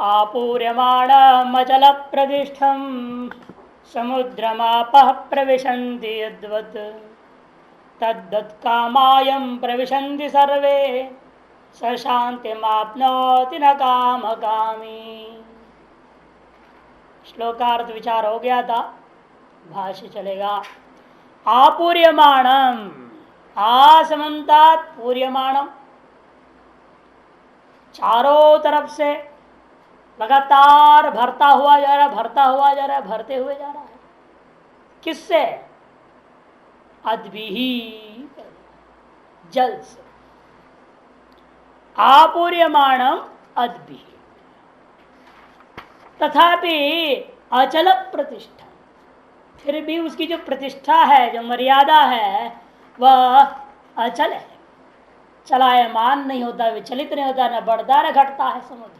आपूर्यमाणमचल प्रतिष्ठम समुद्रमापः प्रविशन्ति यद्वत् तद्वत् कामायं प्रविशन्ति सर्वे स शांतिमाप्नोति न कामकामी। श्लोकार्थ विचार हो गया था, भाष्य चलेगा। आपूर्यमाणम, आसमन्तात् पूर्यमाणम, चारों तरफ से लगातार भरता हुआ जा रहा है, भरता हुआ जा रहा है, भरते हुए जा रहा है। किससे? अद्भिः, जल से। आपूर्यमाणम अद्भिः, तथापि अचल प्रतिष्ठा, फिर भी उसकी जो प्रतिष्ठा है, जो मर्यादा है, वह अचल है, चलायमान नहीं होता, विचलित नहीं होता, न बढ़ता न घटता है। समुद्र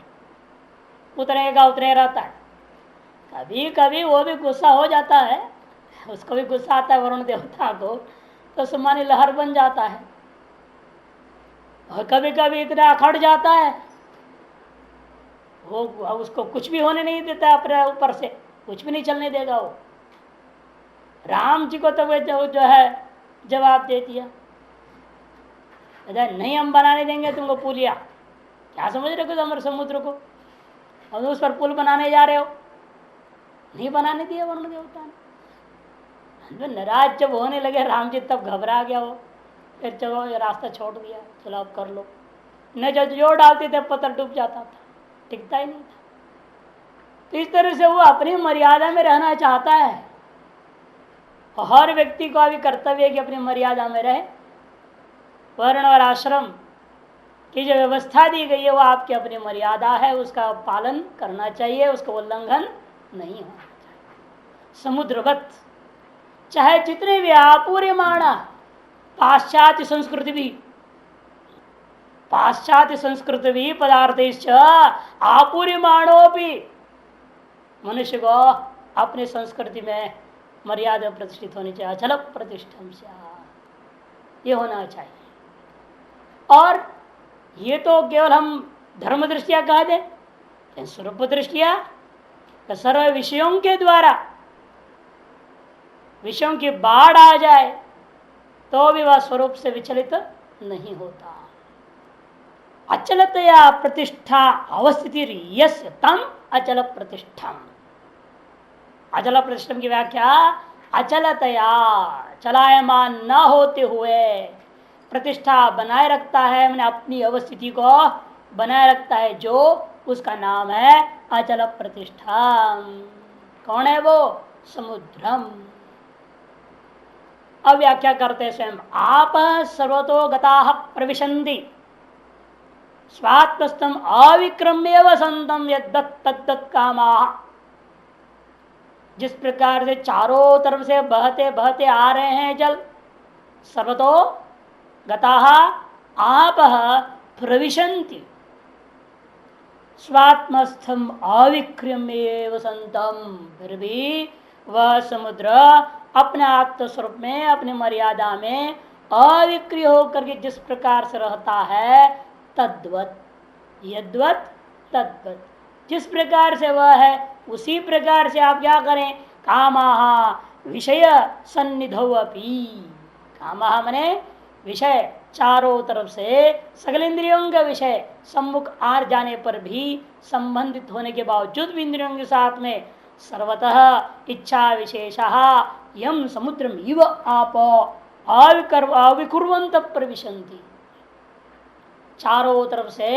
उतरेगा उतरे रहता है। कभी कभी वो भी गुस्सा हो जाता है, उसको भी गुस्सा आता है वरुण देवता को, तो सुमानी लहर बन जाता है। और कभी कभी इतना अखड़ जाता है, वो उसको कुछ भी होने नहीं देता, अपने ऊपर से कुछ भी नहीं चलने देगा वो। राम जी को तो वे जो है जवाब दे दिया, नहीं हम बनाने देंगे तुमको पुलिया। क्या समझ रहे हो अमर समुद्र को, और उस पर पुल बनाने जा रहे हो? नहीं बनाने दिया वरुण देवता ने। नाराज जब होने लगे राम जी, तब घबरा गया वो, फिर चलो ये रास्ता छोड़ दिया, चलो अब कर लो। न जो जोर डालते थे पत्थर डूब जाता था, टिकता ही नहीं था। तो इस तरह से वो अपनी मर्यादा में रहना चाहता है। हर व्यक्ति को अभी कर्तव्य है कि अपनी मर्यादा में रहे। वर्ण और आश्रम की जो व्यवस्था दी गई है वो आपकी अपनी मर्यादा है, उसका पालन करना चाहिए, उसका उल्लंघन नहीं होना चाहिए। समुद्रवत, चाहे जितने भी आपूर्यमाणा, पाश्चात्य संस्कृति भी, पाश्चात्य संस्कृति भी पदार्थ आपूर्यमाणों भी मनुष्य को अपनी संस्कृति में मर्यादा प्रतिष्ठित होनी चाहिए। अचल प्रतिष्ठम से ये होना चाहिए। और ये तो केवल हम धर्म दृष्टिया कह दें, स्वरूप दृष्टिया सर्व विषयों के द्वारा विषयों की बाढ़ आ जाए तो भी वह स्वरूप से विचलित नहीं होता। अचलतया प्रतिष्ठा अवस्थिति यस्य तम अचल प्रतिष्ठम। अचल प्रतिष्ठम की व्याख्या अचलतया, चलायमान न होते हुए प्रतिष्ठा बनाए रखता है, मैंने अपनी अवस्थिति को बनाए रखता है, जो उसका नाम है अचल प्रतिष्ठा। कौन है वो? समुद्रम। अब व्याख्या करते स्वयं, आप सर्वतो गताः प्रविशन्ति स्वात्मस्थम अविक्रम्य वसंतम यद्दत् तद्दत् कामाः। जिस प्रकार से चारों तरफ से बहते बहते आ रहे हैं जल, सर्वतो गताः आपः प्रविशन्ति स्वात्मस्थम अविक्रम्य वसंतम। फिर भी वह समुद्र अपने आत्म स्वरूप में, अपनी मर्यादा में अविक्रिय होकर के जिस प्रकार से रहता है, तद्वत यद्वत तद्वत, जिस प्रकार से वह है उसी प्रकार से आप क्या करें? कामाः विषय सन्निधौ अपि। कामाः मने विषय, चारों तरफ से सकल इंद्रियों का विषय सम्मुख आ जाने पर भी संबंधित होने के बावजूद भी इंद्रियों के साथ में सर्वतः इच्छा विशेषः यम समुद्रम इव आप अविकुर्वन्त प्रविशन्ति। चारों तरफ से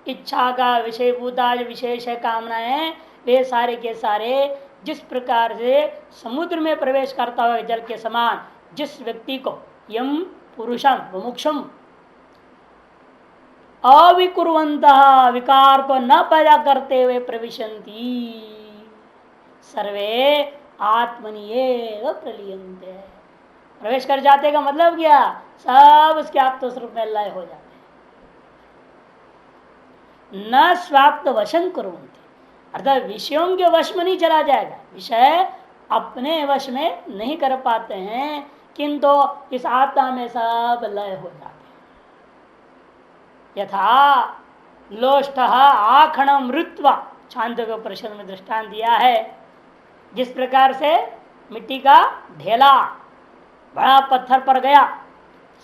इच्छा का विषय भूता विशेष है, कामनाएं, वे सारे के सारे जिस प्रकार से समुद्र में प्रवेश करता हुआ जल के समान जिस व्यक्ति को यम पुरुषम मुमुक्षुम अविकुर्वन्तः, विकार को न पैदा करते हुए प्रविशन्ति सर्वे आत्मनिएव प्रलीयन्ते। प्रवेश कर जाते का मतलब क्या? सब उसके आत्मस्वरूप में लय हो जाते हैं। न स्वाप्त वशन कुर्वन्ति, अर्थात विषयों के वश में नहीं चला जाएगा, विषय अपने वश में नहीं कर पाते हैं, किंतु इस आत्मा में सब लय हो जाते हैं। यथा लोष्ट आखणम ऋत्वा छांदोग्य उपनिषद में दृष्टांत दिया है। जिस प्रकार से मिट्टी का ढेला बड़ा पत्थर पर गया,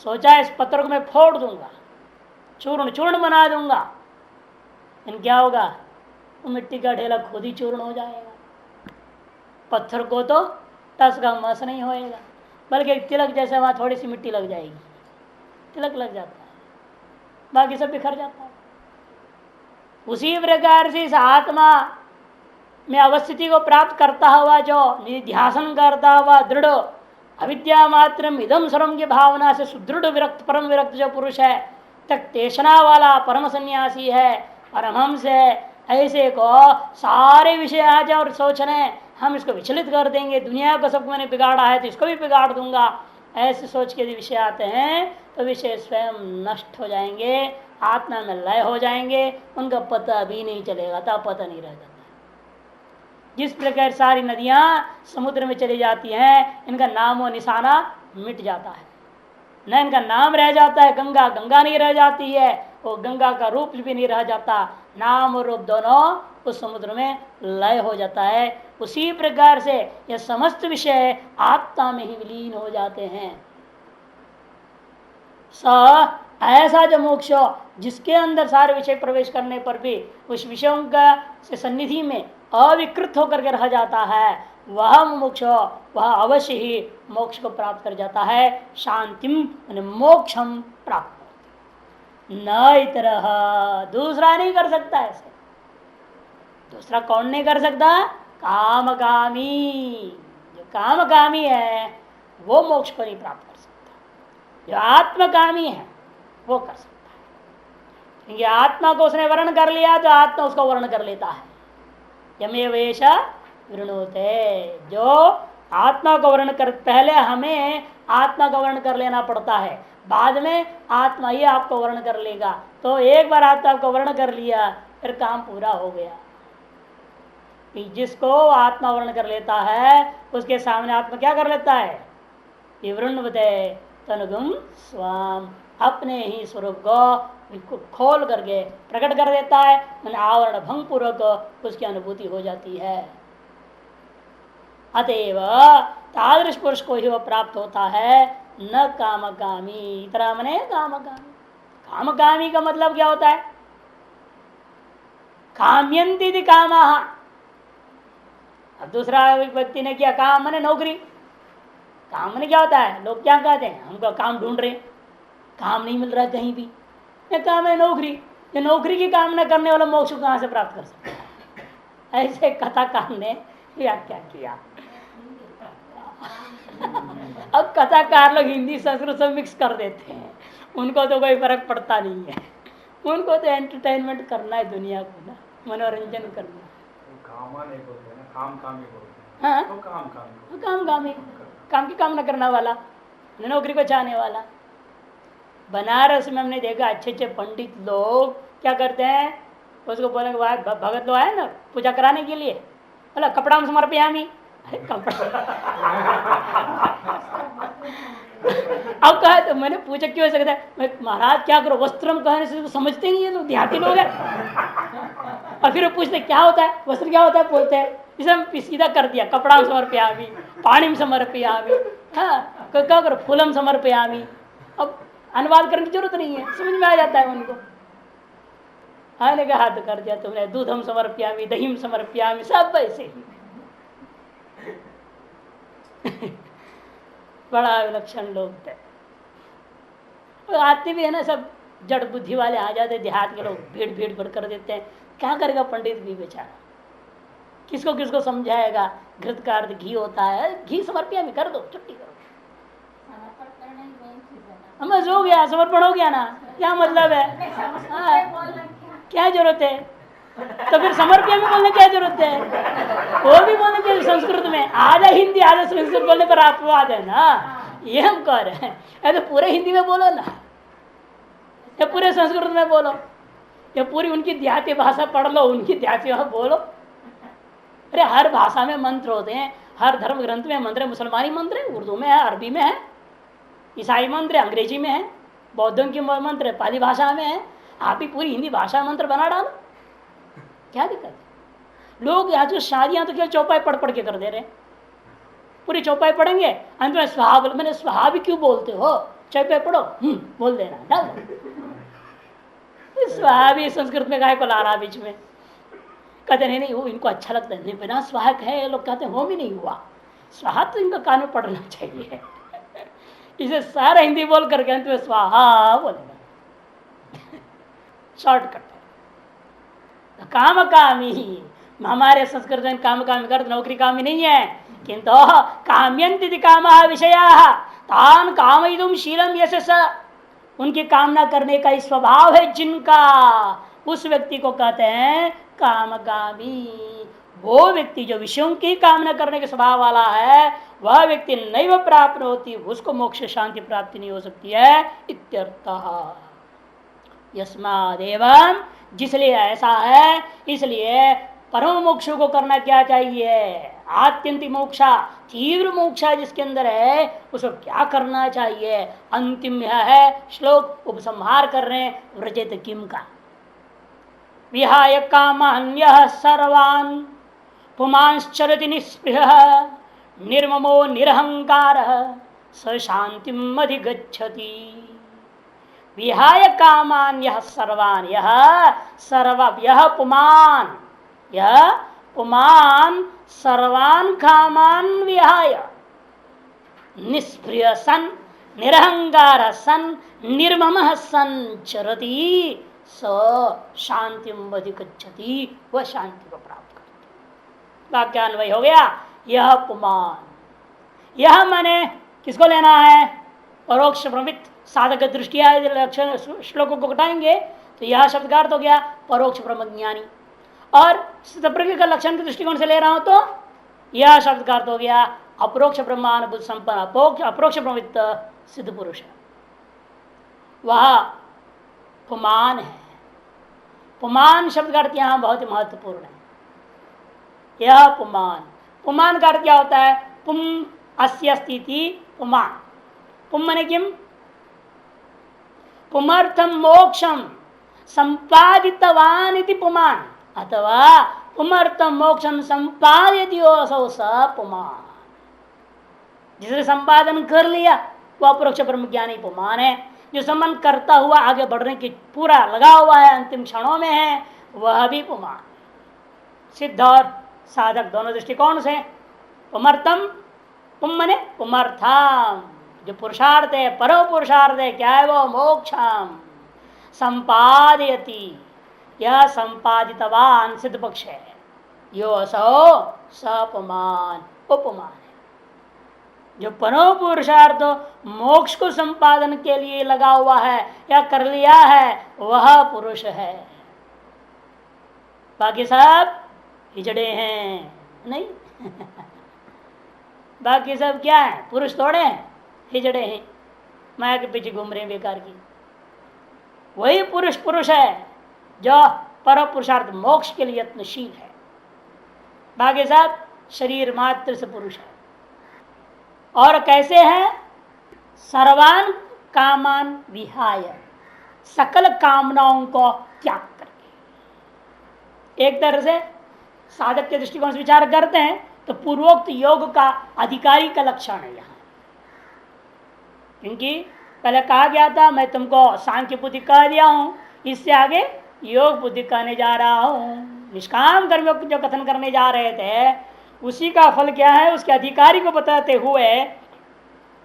सोचा इस पत्थर को मैं फोड़ दूंगा, चूर्ण चूर्ण बना दूंगा, लेकिन क्या होगा, तो मिट्टी का ढेला खुद ही चूर्ण हो जाएगा। पत्थर को तो टस का मस नहीं होएगा, बल्कि तिलक जैसे वहां थोड़ी सी मिट्टी लग जाएगी, तिलक लग जाता है, बाकी सब बिखर जाता है। उसी प्रकार से इस आत्मा में अवस्थिति को प्राप्त करता हुआ जो निध्यासन करता हुआ दृढ़ अविद्या मात्र इदम सर्वम की भावना से सुदृढ़ विरक्त परम विरक्त जो पुरुष है, तक तेषणा वाला परम सन्यासी है, परमहंस है, ऐसे को सारे विषय आ जाए और सोचने हम इसको विचलित कर देंगे, दुनिया को सबको मैंने बिगाड़ा है तो इसको भी बिगाड़ दूंगा, ऐसे सोच के यदि विषय आते हैं तो विषय स्वयं नष्ट हो जाएंगे, आत्मा में लय हो जाएंगे, उनका पता भी नहीं चलेगा, तब पता नहीं रह जाता। जिस प्रकार सारी नदियां समुद्र में चली जाती हैं, इनका नाम और निशाना मिट जाता है, न इनका नाम रह जाता है, गंगा गंगा नहीं रह जाती है, वो गंगा का रूप भी नहीं रह जाता, नाम और रूप दोनों उस समुद्र में लय हो जाता है। उसी प्रकार से यह समस्त विषय आत्मा में ही विलीन हो जाते हैं। ऐसा जो मोक्ष जिसके अंदर सारे विषय प्रवेश करने पर भी उस विषयों का से सन्निधि में अविकृत होकर के रह जाता है, वह मोक्ष वह अवश्य ही मोक्ष को प्राप्त कर जाता है, शांतिम मोक्षम प्राप्त न इतर, दूसरा नहीं कर सकता ऐसे। दूसरा कौन नहीं कर सकता? कामकामी। जो कामकामी है वो मोक्ष को नहीं प्राप्त कर सकता, जो आत्मकामी है वो कर सकता है, क्योंकि आत्मा को उसने वर्ण कर लिया तो आत्मा उसको वर्ण कर लेता है। यमेवेश वृणोते, जो आत्मा को वर्ण कर, पहले हमें आत्मा का वर्ण कर लेना पड़ता है, बाद में आत्मा ही आपको वर्ण कर लेगा। तो एक बार आत्मा को वर्ण कर लिया फिर काम पूरा हो गया। जिसको आत्मा वर्ण कर लेता है उसके सामने आत्मा क्या कर लेता है? विवृण्वते तनुगुम स्वाम, अपने ही स्वरूप को खोल करके प्रकट कर देता है, मैंने आवरण भंग पूर्वक उसकी अनुभूति हो जाती है। अतएव तादृश पुरुष को ही वह प्राप्त होता है, न कामकामी। इतना मने कामकामी। कामकामी का मतलब क्या होता है? काम्यंती कामा। अब दूसरा व्यक्ति ने किया काम मने नौकरी। काम मने क्या होता है? लोग क्या कहते हैं, हमको काम ढूंढ रहे, काम नहीं मिल रहा है कहीं भी, ये काम है नौकरी। ये नौकरी की कामना करने वाला मोक्ष कहां से प्राप्त कर सकता है? ऐसे कथाकार ने व्याख्या किया। अब कथाकार लोग हिंदी संस्कृत से मिक्स कर देते हैं, उनको तो कोई फर्क पड़ता नहीं है, उनको तो एंटरटेनमेंट करना है, दुनिया को ना मनोरंजन करना है। काम कामी, काम की कामना करने वाला, नौकरी को चाहने वाला। बनारस में हमने देखा अच्छे अच्छे पंडित लोग क्या करते हैं, उसको बोले भगत लोग आए ना पूजा कराने के लिए, बोला कपड़ा हम समर्पयामी। कपड़ा अब कहा तो मैंने पूछा क्यों हो सकता है, मैं महाराज क्या करो, वस्त्रम कहने से तो समझते नहीं है, तो देहाती लोग हैं। और फिर पूछते क्या होता है, वस्त्र क्या होता है, बोलते हैं इसे हम सीधा कर दिया, कपड़ा समर्पयामी, पानी समर्पयामी, हाँ क्या करो फूलम समर्पयामी। अब अनुवाद करने की जरूरत नहीं है, समझ में आ जाता है उनको। आने का हाथ कर दिया तुमने, दूधम समर्पयामी, दहीम समर्पयामी, सब वैसे ही। बड़ा विलक्षण लोग थे, आते भी है ना सब जड़ बुद्धि वाले आ जाते, देहात के लोग भीड़ भीड़ भीड़ कर देते हैं। क्या करेगा पंडित भी बेचारा, किसको किसको समझाएगा। घृत का अर्थ घी होता है, घी समर्पयामी कर दो, छुट्टी करो, बस हो गया, समर्पण हो गया ना, क्या मतलब है, क्या जरूरत है? तो फिर समर्पयामी बोलने क्या जरूरत है? वो भी बोलने चाहिए संस्कृत में, आधा हिंदी आधा संस्कृत बोलने पर अपवाद है ना, ये हम कह रहे हैं। तो पूरे हिंदी में बोलो ना, या पूरे संस्कृत में बोलो, या पूरी उनकी देहाती भाषा पढ़ लो, उनकी देहाती भाषा बोलो। अरे हर भाषा में मंत्र होते हैं, हर धर्म ग्रंथ में मंत्र है, मुसलमानी मंत्र है, उर्दू में है, अरबी में है, ईसाई मंत्र है, अंग्रेजी में है, बौद्धों की मंत्र पाली भाषा में है। आप ही पूरी हिंदी भाषा मंत्र बना डालो, क्या दिक्कत है? लोग यहाँ जो शादियां तो केवल चौपाई पढ़ पढ़ के कर दे रहे हैं, पूरी चौपाई पढ़ेंगे, अंत में स्वाहा बोल, मैंने स्वाहा भी क्यों बोलते हो, चौपाई पढ़ो बोल देना डाल दो। स्वाहा भी संस्कृत में गाय को ला रहा बीच में, कहते नहीं नहीं वो इनको अच्छा लगता है, नहीं बिना स्वाहा है लोग कहते हैं होम ही नहीं हुआ, स्वाहा तो इनका कान में पढ़ना चाहिए। इसे सारा हिंदी बोल करके अंत में स्वाहा बोलेगा, शॉर्टकट। काम कामी, हमारे संस्कृत में काम कामी कर नौकरी कामी नहीं है, किंतु काम्यंति काम विषया तान कामयितुम शीलम यश स, उनकी कामना करने का ही स्वभाव है जिनका, उस व्यक्ति को कहते हैं कामकामी। वो व्यक्ति जो विषयों की कामना करने के स्वभाव वाला है, वह व्यक्ति नैव प्राप्त होती, उसको मोक्ष शांति प्राप्ति नहीं हो सकती है इत्यर्थः। यस्मादेवं, जिसलिए ऐसा है, इसलिए परम मोक्ष को करना क्या चाहिए, आत्यंतिक मोक्षा, तीव्र मोक्षा जिसके अंदर है, उसको क्या करना चाहिए। अंतिम यह है श्लोक उपसंहार कर रहे हैं व्रजेत किम का। विहाय कामान्यः सर्वान् पुमांश्चरति निःस्पृहः निर्ममो निरहंकारः स शांतिम् अधिगच्छति। विहाय कामान यह सर्वान, यह सर्व, यह पुमान, यह पुमान सर्वान कामान विहाय निष्प्रिय सन निरहंकार सन निर्मम सन चरति स शांति अधिगच्छति, वह शांति को प्राप्त करती। वाक्यान्वय हो गया। यह पुमान, यह माने किसको लेना है, परोक्ष प्रमित साधक दृष्टिया लक्षण श्लोकों को घटाएंगे तो यह शब्द का अर्थ हो गया परोक्ष ब्रह्म ज्ञानी, और प्रकृति का लक्षण के दृष्टिकोण से ले रहा हूं तो यह शब्द का अर्थ हो गया अपरोक्ष ब्रह्मानुभूत संपन्न अपरोक्ष ब्रह्मविद सिद्ध पुरुष है, वह पुमान है। पुमान शब्द का अर्थ यहां बहुत ही महत्वपूर्ण है। यह पुमान, पुमान का अर्थ क्या होता है, पुम अस्य स्थिति पुमान, पुम मने किम, पुमर्थम मोक्षम संपादितवान इति पुमान, अथवा पुमर्थम मोक्षम संपादित असौ स पुमान, जिसने संपादन कर लिया वह अपरोक्ष ब्रह्म ज्ञानी पुमान है। जो संबंध करता हुआ आगे बढ़ने की पूरा लगा हुआ है, अंतिम क्षणों में है, वह भी पुमान। सिद्ध और साधक दोनों दृष्टिकोण से पुमर्थम, पुम मने पुमर्थम, जो पुरुषार्थ है, परम पुरुषार्थ है, क्या है वो, मोक्षम संपादयति, यह संपादितवान सिद्ध पक्ष है, यो असो सपुमान, उपमान है। जो परम पुरुषार्थ मोक्ष को संपादन के लिए लगा हुआ है या कर लिया है, वह पुरुष है। बाकी सब हिजड़े हैं नहीं। बाकी सब क्या है, पुरुष थोड़े हैं, हिजड़े हैं, माया के पीछे घूम रहे हैं बेकार की। वही पुरुष पुरुष है जो परम पुरुषार्थ मोक्ष के लिए यत्नशील है। बाकी सब शरीर मात्र से पुरुष है। और कैसे है, सर्वान कामान विहाय, सकल कामनाओं को त्याग करके। एक तरह से साधक के दृष्टिकोण से विचार करते हैं तो पूर्वोक्त योग का अधिकारी का लक्षण है यहाँ। क्योंकि पहले कहा गया था मैं तुमको सांख्य बुद्धि कह दिया हूं, इससे आगे योग बुद्धि कहने जा रहा हूं। निष्काम कर्म जो कथन करने जा रहे थे उसी का फल क्या है, उसके अधिकारी को बताते हुए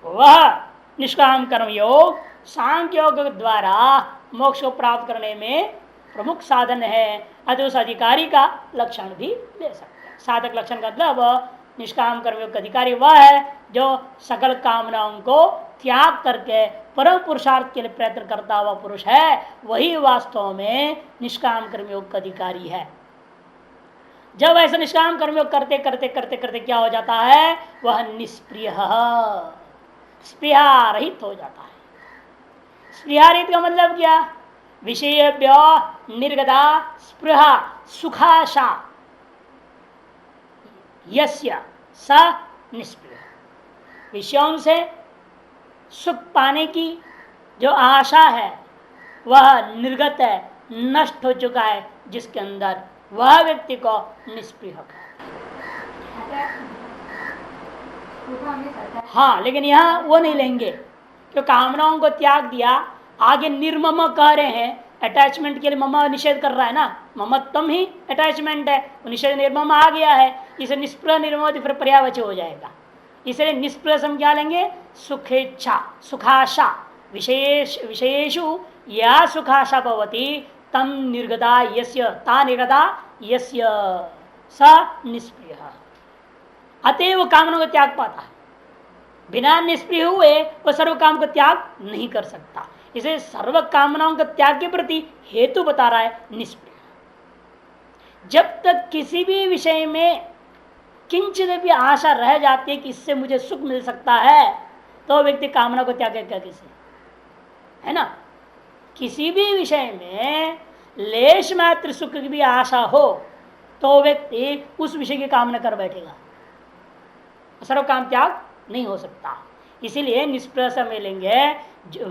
वह निष्काम कर्म योग सांख्य योग द्वारा मोक्ष को प्राप्त करने में प्रमुख साधन है। अतः उस अधिकारी का लक्षण भी ले सकते हैं। साधक लक्षण का मतलब निष्काम कर्मयोग का अधिकारी वह है जो सकल कामनाओं को त्याग करके परम पुरुषार्थ के लिए प्रयत्न करता हुआ पुरुष है, वही वास्तव में निष्काम कर्मयोग का अधिकारी है। जब ऐसा निष्काम कर्मयोग करते करते करते करते क्या हो जाता है, वह निष्प्रिय, स्पृहा रहित हो जाता है। स्पृहा रहित का मतलब क्या, विषयेभ्यो निर्गता स्पृहा सुखाशा यस्य स निष्प्रिय, विषयों से सुख पाने की जो आशा है वह निर्गत है, नष्ट हो चुका है, जिसके अंदर वह व्यक्ति को निष्प्रिय होगा। हाँ, लेकिन यहाँ वो नहीं लेंगे क्यों, कामनाओं को त्याग दिया, आगे निर्मम कह रहे हैं, अटैचमेंट के लिए ममा निषेध कर रहा है ना, ममत्वम ही अटैचमेंट है, निषेध निर्मम आ गया है, इसे निष्प्रिय निर्मम फिर पर्यावच हो जाएगा। इसलिए निष्प्रिय हम क्या लेंगे, सुखेच्छा सुखाशा विशेषु या सुखाशा भवती तम निर्गता यस्य ता निर्गता यस्य स निष्प्रिय, अतएव कामना को त्याग पाता है। बिना निष्प्रिय हुए वह सर्व काम को त्याग नहीं कर सकता। इसे सर्व कामनाओं के त्याग के प्रति हेतु बता रहा है निष्प्रिय। जब तक किसी भी विषय में किंचित भी आशा रह जाती है कि इससे मुझे सुख मिल सकता है, तो व्यक्ति कामना को त्यागेगा किसे, है ना। किसी भी विषय में लेश मात्र सुख की भी आशा हो तो व्यक्ति उस विषय की कामना कर बैठेगा, सर्व काम त्याग नहीं हो सकता। इसीलिए निष्प्रय में लेंगे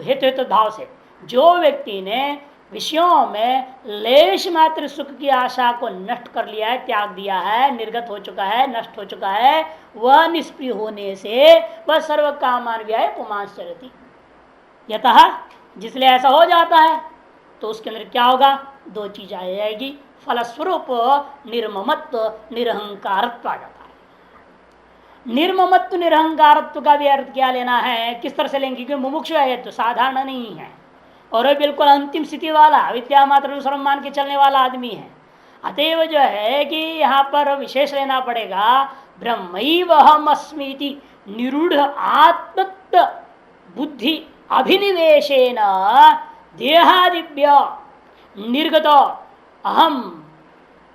हेतु भाव से, जो व्यक्ति ने विषयों में लेश मात्र सुख की आशा को नष्ट कर लिया है, त्याग दिया है, निर्गत हो चुका है, नष्ट हो चुका है, वह निष्प्रिय होने से वह सर्व कामान व्याय पुमांस चरति। यतः जिसलिए ऐसा हो जाता है तो उसके अंदर क्या होगा, दो चीज आ जाएगी, फलस्वरूप निर्ममत्व निरहंकारत्व आ जाता है। निर्ममत्व निरहंकारत्व का भी अर्थ क्या लेना है, किस तरह से लेंगे, क्योंकि मुमुक्षु है तो साधारण नहीं है और वह बिल्कुल अंतिम स्थिति वाला विद्या मात्र अनुसरण मान के चलने वाला आदमी है। अतएव जो है कि यहाँ पर विशेष लेना पड़ेगा, ब्रह्मैवहमस्मीति निरूढ़ आत्मत्व बुद्धि अभिनिवेशेन देहादिभ्य निर्गत अहम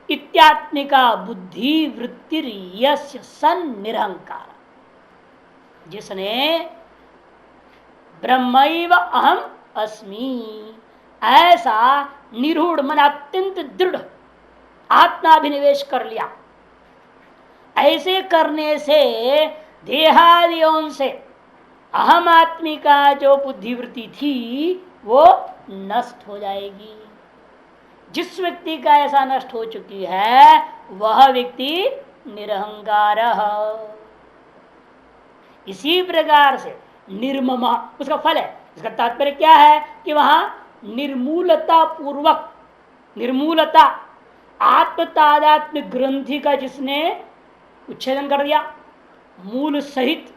इत्यात्मिका बुद्धि वृत्ति सन निरहंकार, जिसने ब्रह्मैव अहम अस्मि ऐसा निरूढ़ मन अत्यंत दृढ़ आत्माभिनिवेश कर लिया, ऐसे करने से देहादियों से अहम आत्मी का जो बुद्धिवृत्ति थी वो नष्ट हो जाएगी। जिस व्यक्ति का ऐसा नष्ट हो चुकी है वह व्यक्ति निरहंकार। इसी प्रकार से निर्ममा उसका फल है। इसका तात्पर्य क्या है कि वहां निर्मूलता पूर्वक, निर्मूलता आत्म तादात्म्य ग्रंथि का जिसने उच्छेदन कर दिया, मूल सहित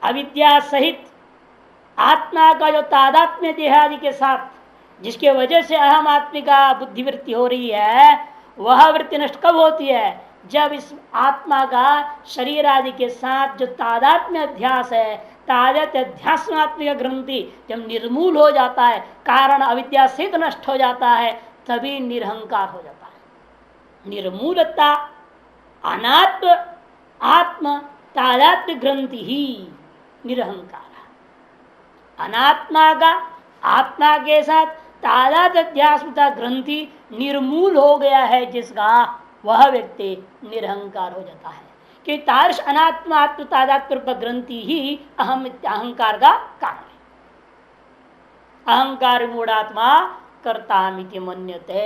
अविद्या सहित आत्मा का जो तादात्म्य देहादि के साथ जिसके वजह से अहम आत्मी का बुद्धिवृत्ति हो रही है, वह वृत्ति नष्ट कब होती है, जब इस आत्मा का शरीर आदि के साथ जो तादात्म्य अध्यास है, तादात्म्य अध्यात्मात्मिक ग्रंथि जब निर्मूल हो जाता है, कारण अविद्या सहित नष्ट हो जाता है, तभी निरहंकार हो जाता है। निर्मूलता अनात्म आत्म तादात्म्य ग्रंथि ही निरहंकार। अनात्मा का आत्मा के साथ तादात्म्य अध्यात्मता ग्रंथि निर्मूल हो गया है जिसका, वह व्यक्ति निरहंकार हो जाता है। कि तार्श अनात्मा आत्म तादात्म्य ग्रंथि ही अहंकार का कारण है। अहंकार मूढ़ात्मा कर्ता मिति मन्यते।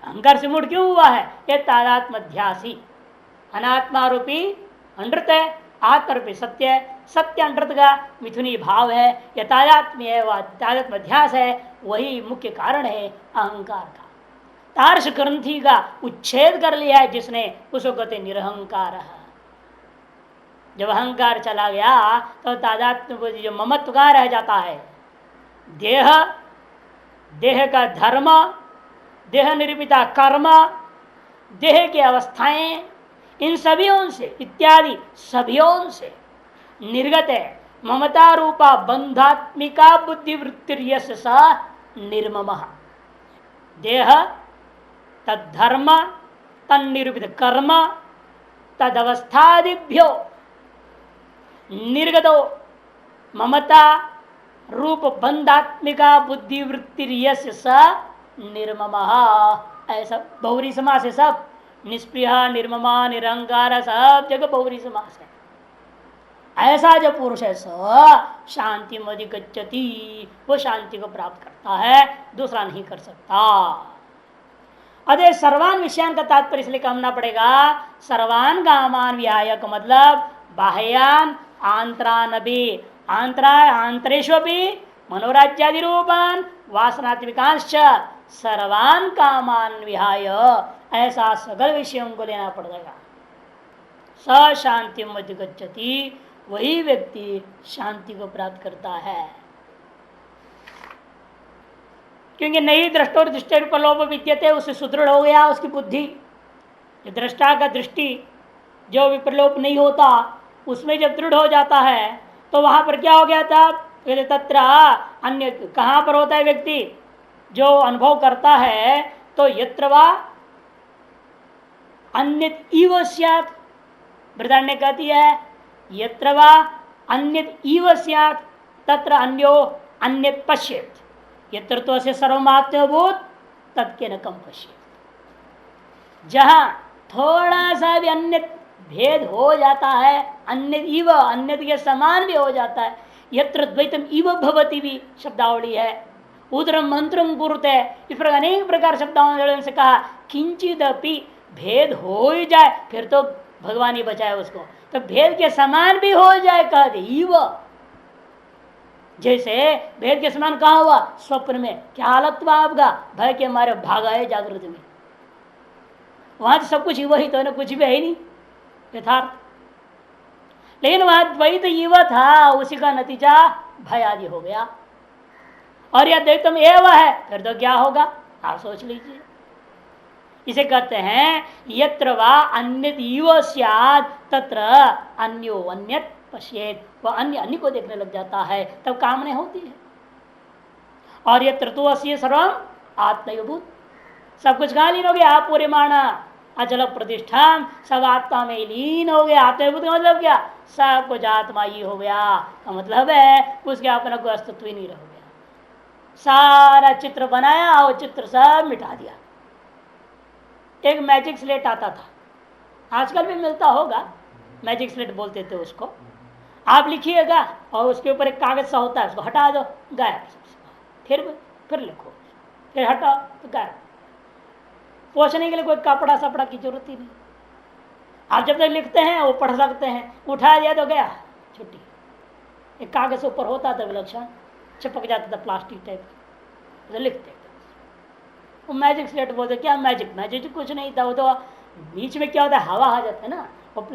अहंकार से मूढ़ क्यों हुआ है, यह तादात्म्यासी अनात्मा रूपी अनृत है, आत्मा रूपी सत्य है, सत्य अनृत का मिथुनी भाव है, यह तादात्म्य है, वह तादात्म्याध्यास है, वही मुख्य कारण है अहंकार का। तार्श ग्रंथि का उच्छेद कर लिया है जिसने, उसको कहते निरहंकार। जब अहंकार चला गया तो तादात्म्य जो ममत्व का रह जाता है, देह, देह का धर्म, देह निरूपिता कर्म, देह की अवस्थाएं, इन सभियों से इत्यादि सभियों से निर्गत है ममता रूपा बंधात्मिका बुद्धिवृत्ति स निर्मम। देह तद्धर्म तन्निरूपित कर्म तदवस्थादिभ्यो निर्गतो ममता रूप बंधात्मिका बुद्धिवृत्ति स निर्मम। ऐसा बहुरी समास है, सब निष्प्रिय निर्ममा निरंकार सब जगह बहुरी समास है। ऐसा जो पुरुष है स शांति अधिगच्छति, वो शांति को प्राप्त करता है, दूसरा नहीं कर सकता। अतः सर्वान विषयान का तात्पर्य इसलिए कहना पड़ेगा, सर्वान कामान विहाय का मतलब बाह्यान आंतरान भी, आंतरेशु भी मनोराज्यादि रूपान वासनात्मिकांश सर्वान कामान विहाय, ऐसा सगल विषयों को लेना पड़ेगा। स शांति अधिगच्छति, वही व्यक्ति शांति को प्राप्त करता है। क्योंकि नई दृष्टो दृष्टि प्रलोभ विद्यते, उससे सुदृढ़ हो गया उसकी बुद्धि। दृष्टा का दृष्टि जो विप्रलोप नहीं होता, उसमें जब दृढ़ हो जाता है तो वहां पर क्या हो गया था, तत्र अन्य कहां पर होता है व्यक्ति जो अनुभव करता है, तो यत्र वा अन्यत इव स्यात्, बृहदारण्य कहती है यत्र वा अन्यत इव स्यात् तत्र अन्यो अन्यत पश्येत्, यत्र तो से सर्वमात्मभूत तत्के न कम पश्येत्। जहां थोड़ा सा भी अन्य भेद हो जाता है, अन्य इव अन्य के समान भी हो जाता है, यत्र द्वैतम इव भवति भी शब्दावली है, उदरम मंत्रम कुरुते, इस प्रकार अनेक प्रकार शब्दावली से कहा किंचित अपि भेद हो ही जाए फिर तो भगवान ही बचाए उसको, तो भेद के समान भी हो जाए कह दे इव। जैसे भेद के समान कहा हुआ स्वप्न में, क्या हालत हुआ आपका, भय के मारे भागा है जागृत में, वहां तो सब कुछ वही तो ना, कुछ भी है नहीं यथार्थ, लेकिन वहां द्वैत युव था, उसी का नतीजा भय आदि हो गया। और यह द्वैतम एवं है फिर तो क्या होगा आप सोच लीजिए। इसे कहते हैं यत्र वा अन्यत युव स्यात् तत्र अन्यो अन्यत पश्येत्, वह अन्य अन्य को देखने लग जाता है, तब कामना होती है। और यत्र तो अस्य सर्वम आत्मभूत, सब कुछ कहां लीन हो गया, आप पूरे माना अचल प्रतिष्ठान, सब आत्मा में लीन हो गया। आत्मभूत का मतलब क्या, सब कुछ आत्मा ही हो गया का मतलब है उसके अपना कोई अस्तित्व ही नहीं रह गया। सारा चित्र बनाया और चित्र सब मिटा दिया। एक मैजिक स्लेट आता था, आजकल भी मिलता होगा, मैजिक स्लेट बोलते थे उसको, आप लिखिएगा और उसके ऊपर एक कागज सा होता है, उसको हटा दो गायब, फिर लिखो, फिर हटाओ तो गायब। पोछने के लिए कोई कपड़ा सपड़ा की जरूरत ही नहीं, आप जब तक लिखते हैं वो पढ़ सकते हैं, उठा दिया तो गया छुट्टी। एक कागज ऊपर होता था विलक्षण, चिपक जाता था प्लास्टिक टाइप, तो लिखते थे। वो मैजिक स्लेट बोलते, क्या मैजिक, मैजिक कुछ नहीं था, वो तो बीच में क्या होता है हवा आ जाता है ना,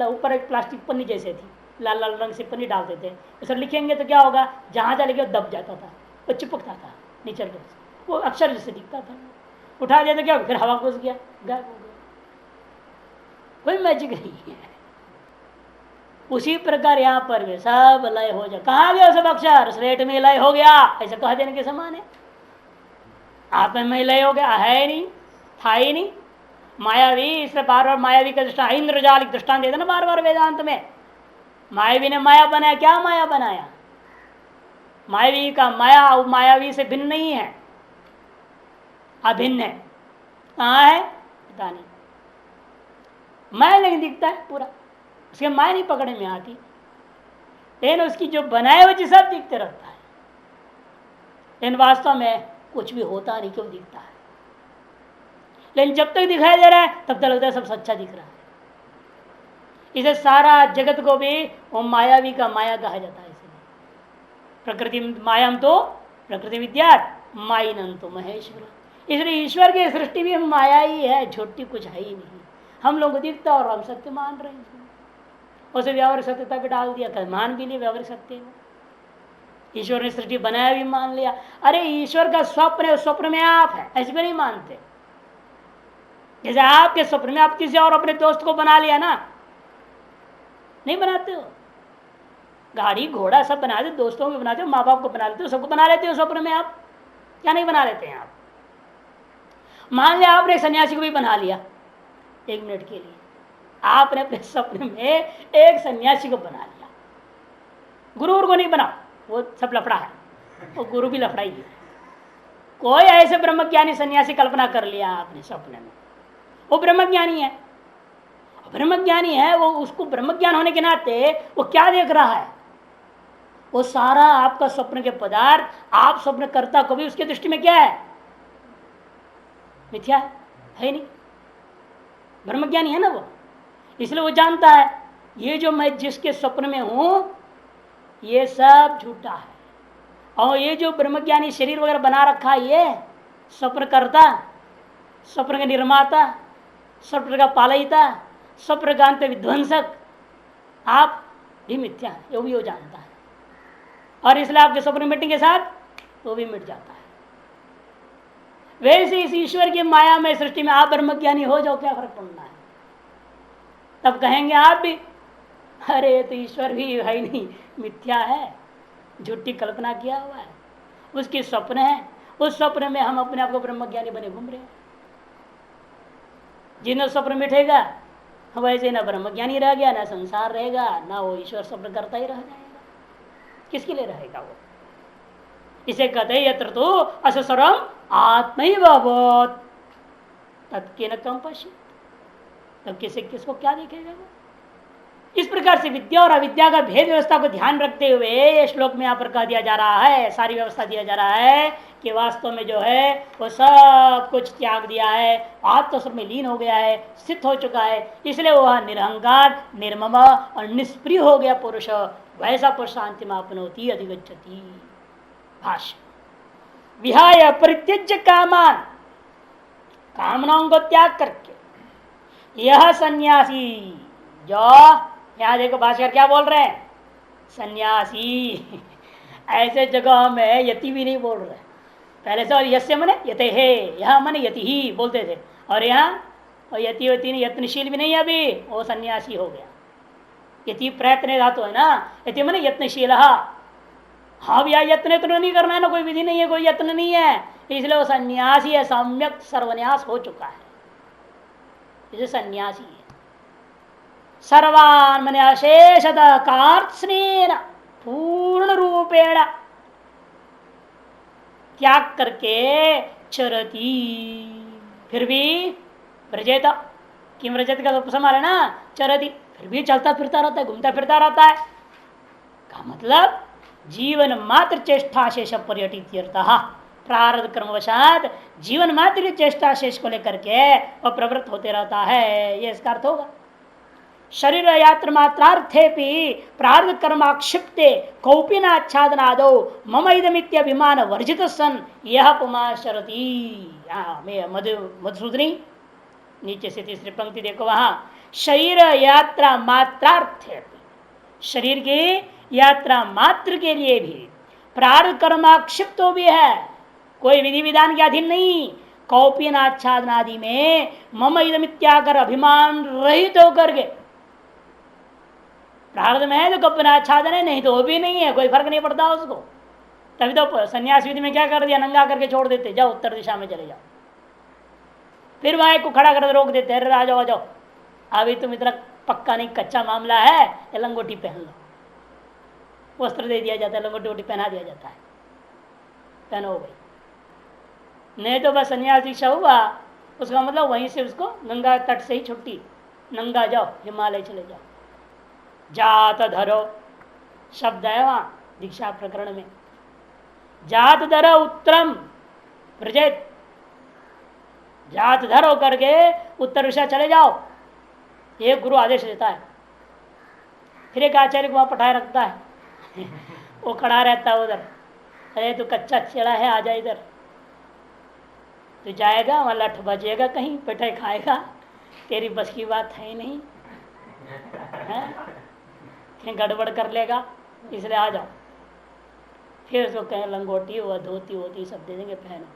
ऊपर एक प्लास्टिक पन्नी जैसे थी, लाल लाल रंग से पन्नी डालते थे, उसे लिखेंगे तो क्या होगा, जहां जहाँ लिखे दब जाता था, वो चिपकता था नीचे, वो अक्षर जैसे दिखता था। उठा दिया तो क्या, फिर हवा घुस गया, गायब हो गया। कोई मैजिक नहीं है। उसी प्रकार यहाँ पर भी सब लय हो जाए, कहा गया सब अक्षर स्लेट में लय हो गया, ऐसा कह देने के समान है। आत्मा में लय हो गया, है नहीं, था ही नहीं। मायावी, इसलिए बार बार मायावी का दृष्टान, इंद्रजालिक दृष्टान देता ना बार बार वेदांत में। मायावी ने माया बनाया, क्या माया बनाया, मायावी का माया मायावी से भिन्न नहीं है, अभिन्न है। कहाँ है पता नहीं, माया नहीं दिखता है पूरा, उसके माया नहीं पकड़े में आती, लेकिन उसकी जो बनाए हुए चीज सब दिखते रहता है, लेकिन वास्तव में कुछ भी होता नहीं, क्यों दिखता है। लेकिन जब तक दिखाई दे रहा है तब तक लगता है सब सच्चा दिख रहा है। इसे सारा जगत को भी वो मायावी का माया कहा जाता है। इसलिए प्रकृति मायाम तो प्रकृति विद्या माइनन तो महेश्वर, इसलिए ईश्वर की सृष्टि भी माया ही है, झूठी कुछ है ही नहीं। हम लोग को दिखता और हम सत्य मान रहे हैं, उसे व्यावहारिक सत्यता भी डाल दिया, कल मान भी लिया व्यावहारिक सत्य। ईश्वर ने सृष्टि बनाया भी मान लिया, अरे ईश्वर का स्वप्न है, स्वप्न में आप है, ऐसे भी नहीं मानते। जैसे आपके स्वप्न में आप किसी और अपने दोस्त को बना लिया ना, नहीं बनाते हो, गाड़ी घोड़ा सब बना देते, दोस्तों को बनाते हो, माँ बाप को बना लेते हो, सबको बना लेते हो स्वप्न में आप, क्या नहीं बना लेते हैं आप। मान लिया आपने सन्यासी को भी बना लिया एक मिनट के लिए, आपने अपने स्वप्न में एक सन्यासी को बना लिया, गुरु को नहीं बना, वो सब लफड़ा है, वो गुरु भी लफड़ा ही है। कोई ऐसे ब्रह्मज्ञानी सन्यासी कल्पना कर लिया आपने स्वप्न में, वो ब्रह्मज्ञानी है, ब्रह्मज्ञानी है वो, उसको ब्रह्मज्ञान होने के नाते वो क्या देख रहा है? वो सारा आपका स्वप्न के पदार्थ, आप स्वप्न कर्ता को भी उसके दृष्टि में क्या है? मिथ्या है नहीं। ब्रह्मज्ञानी है ना वो, इसलिए वो जानता है ये जो मैं जिसके स्वप्न में हूं ये सब झूठा है, और ये जो ब्रह्मज्ञानी शरीर वगैरह बना रखा है ये स्वप्न करता, स्वप्न का निर्माता, स्वप्न का पालयिता, स्वप्न का अंत विध्वंसक आप भी मिथ्या है, वो भी वो जानता है। और इसलिए आपके स्वप्न मिटने के साथ वो भी मिट जाता है। वैसे इस ईश्वर की माया में सृष्टि में आप ब्रह्मज्ञानी हो जाओ, क्या फर्क पड़ना है? तब कहेंगे आप भी अरे तो ईश्वर भी है नहीं, मिथ्या है, झूठी कल्पना किया हुआ है, उसके स्वप्न है, उस स्वप्न में हम अपने आप को ब्रह्मज्ञानी बने घूम रहे हैं। जिन्हें स्वप्न मिटेगा वैसे ना ब्रह्मज्ञानी रह गया, ना संसार रहेगा, ना वो ईश्वर स्वप्न करता ही रह जाएगा। किसके लिए रहेगा वो? इसे कहते हैं यत्र तो अससरम आत्मैवभूत तत्के न कम पश्य। तब किसे किसको क्या देखेगा वो? इस प्रकार से विद्या और अविद्या का भेद व्यवस्था को ध्यान रखते हुए श्लोक में यहाँ पर कह दिया जा रहा है, सारी व्यवस्था दिया जा रहा है कि वास्तव में जो है वो सब कुछ त्याग दिया है, आत्म स्वरूप में लीन हो गया है, स्थित हो चुका है। इसलिए वह निरहंकार, निर्मम और निष्प्रिय हो गया पुरुष, वैसा पुरुष शांति में आपनोति अधिगच्छति। भाष्य विहाय परित्यज्य कामान, कामनाओं को त्याग करके यह सन्यासी, जो यहां देखो भाष्कर क्या बोल रहे हैं, सन्यासी। ऐसे जगह में यति भी नहीं बोल रहे पहले से, और यस्य मने यते है, यह मने यति ही बोलते थे, और यहाँ यति यति नहीं, यत्नशील भी नहीं, अभी वो सन्यासी हो गया। यति प्रयत्न धातु है ना, यति मने यत्नशील। हाँ भैया यत्न तो नहीं करना है ना, कोई विधि नहीं है, कोई यत्न नहीं है, इसलिए वो सन्यासी है, सम्यक सर्वन्यास हो चुका है, इसे सन्यासी है। सर्वान मने अशेषत कार्त्स्नेन पूर्ण रूपेण त्याग करके चरती, फिर भी व्रजेत, किम व्रजेत का उपसमार है ना, चरती, फिर भी चलता फिरता रहता है, घूमता फिरता रहता है। का मतलब जीवन मात्र चेष्टा शेष पर्यटित, प्रारब्ध क्रमवशात जीवन मात्र चेष्टा शेष को लेकर के वह प्रवृत्त होते रहता है, ये इसका अर्थ होगा। शरीर यात्र मात्रार्थे प्रारब्ध कर्माक्षिप्ते कौपिनाच्छादनादो मम इदमित्यभिमान वर्जित सन यह पुमाशरती। मधुसूदनी नीचे से तीसरी पंक्ति देखो, वहां शरीर यात्रा मात्रार्थे, शरीर की यात्रा मात्र के लिए भी प्रारब्ध कर्माक्षिप्त भी है, कोई विधि विधान के अधीन नहीं, कौपिन आच्छादन आदि में मम इदमित्याकर अभिमान रहित होकर के, प्रारब्ध में है तो कौपिन आच्छादन है, नहीं तो वो भी नहीं है, कोई फर्क नहीं पड़ता उसको। तभी तो संन्यास विधि में क्या कर दिया, नंगा करके छोड़ देते, जाओ उत्तर दिशा में चले जाओ, फिर वहां को खड़ा कर रोक देते, अरे आ जाओ आ जाओ, अभी तुम इतना पक्का नहीं कच्चा मामला है, लंगोटी पहन लो, वस्त्र दे दिया जाता है, लंगोटी वोटी पहना दिया जाता है, पहनो भाई। नहीं तो बस संन्यास दीक्षा हुआ, उसका मतलब वहीं से उसको गंगा तट से ही छुट्टी, नंगा जाओ, हिमालय चले जाओ। जात धरो शब्द है वहां दीक्षा प्रकरण में, जात धरो उत्तरम प्रजेत, जात धरो करके उत्तर दिशा चले जाओ, एक गुरु आदेश देता है। फिर एक आचार्य को वहां पठाए रखता है वो खड़ा रहता है उधर, अरे तू कच्चा चेड़ा है, आ जा इधर, तू जाएगा वहां लठ बजेगा, कहीं बैठे खाएगा, तेरी बस की बात है नहीं है? गड़बड़ कर लेगा, इसलिए आ जाओ। फिर उसको कहें लंगोटी व धोती होती सब दे देंगे, पहनो।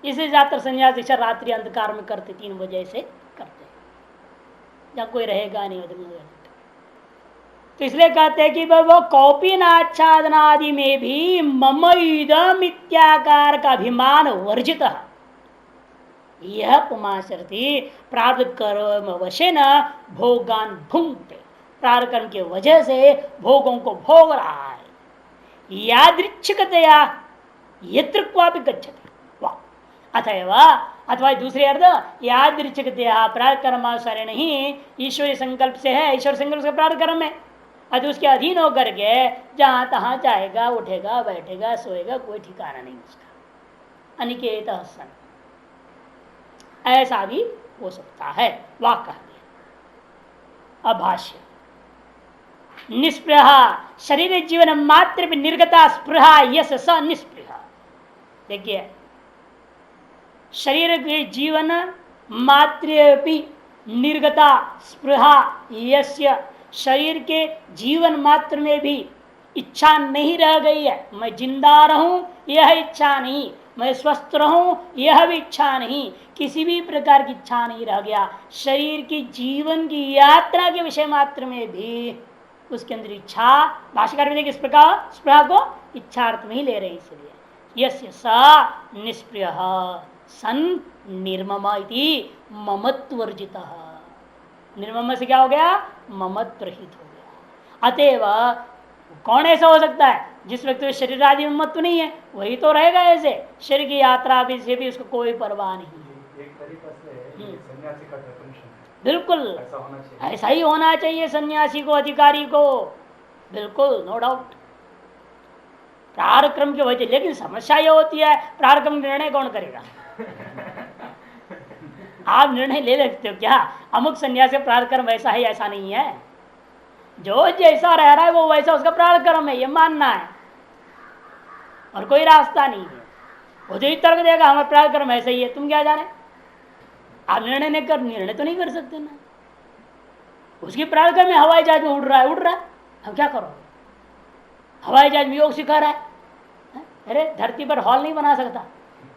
इसे ज्यादातर संन्यास दीक्षा रात्रि अंधकार में करते, 3 बजे से करते, जब कोई रहेगा नहीं। तो इसलिए कहते हैं कि वो कौपिन आच्छादन आदि में भी मम इदम इत्याकार का अभिमान वर्जित, यह पुमाशरती प्रारब्ध कर्म वशे न भोगान भुंक्ते, प्रारब्ध कर्म के वजह से भोगों को भोग रहा है। यादृच्छिकतया यत्र क्वापि गच्छति, वाह, अतएव अथवा दूसरे अर्थ यादृच्छिक देहा प्रार्थ कर्मानुसार नहीं, ईश्वरीय संकल्प से है, ईश्वर संकल्प से प्रार्थ कर्म है, अतः उसके अधीन होकर के जहां तहां जाएगा, उठेगा, बैठेगा, सोएगा, कोई ठिकाना नहीं उसका। अनिकेत सन, ऐसा भी हो सकता है। वाक कह दिया। अभाष्य निस्पृहा शरीर जीवन मात्र भी निर्गता स्पृहा यस स निस्पृहा। देखिए शरीर के जीवन मात्र भी निर्गता स्पृहा यस्य, शरीर के जीवन मात्र में भी इच्छा नहीं रह गई है, मैं जिंदा रहूं यह इच्छा नहीं, मैं स्वस्थ रहूं यह भी इच्छा नहीं, किसी भी प्रकार की इच्छा नहीं रह गया। शरीर की जीवन की यात्रा के विषय मात्र में भी उसके अंदर इच्छा, भाष्यकार में किस प्रकार स्पृहा को इच्छार्थ में ही ले रहे, इसलिए यस्य सा निष्प्रिय सन निर्मम इति ममत्वर्जित। निर्मम से क्या हो गया? ममत्व रहित हो गया। अतएव कौन ऐसा हो सकता है जिस व्यक्ति में शरीर आदि में ममत्व नहीं है, वही तो रहेगा ऐसे, शरीर की यात्रा भी से भी उसको कोई परवाह नहीं है। एक तरीका से सन्यासी का डेफिनेशन है। बिल्कुल ऐसा ही होना चाहिए सन्यासी को, अधिकारी को, बिल्कुल नो डाउट। प्रारक्रम की वजह, लेकिन समस्या यह होती है प्रारक्रम निर्णय कौन करेगा? आप निर्णय ले लेते हो क्या अमुक सन्यास का प्रारक्रम वैसा है, ऐसा नहीं है। जो जैसा रह रहा है वो वैसा उसका प्रारक्रम है, ये मानना है, और कोई रास्ता नहीं है। वो जो तर्क देगा हमारा प्रारक्रम ऐसा ही है, तुम क्या जाने? आप निर्णय तो नहीं कर सकते ना। उसकी प्रारक्रम में हवाई जहाज में उड़ रहा है, हम क्या करो? हवाई जहाज में योग सिखा रहा है, अरे धरती पर हॉल नहीं बना सकता,